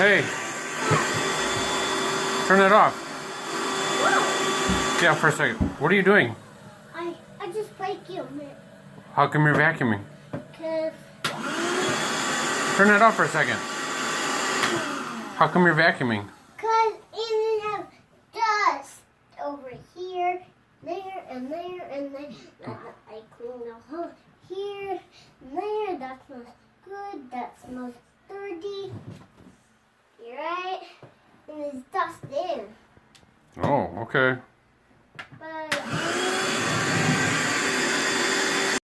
Hey, turn that off. Yeah, for a second. What are you doing? I just vacuumed it. How come you're vacuuming? Because Turn that off for a second. How come you're vacuuming? it have dust over here, there, and there, and there. I cleaned the whole here, and there. That smells good. That smells dirty. You're right. And there's dust there. Oh, okay.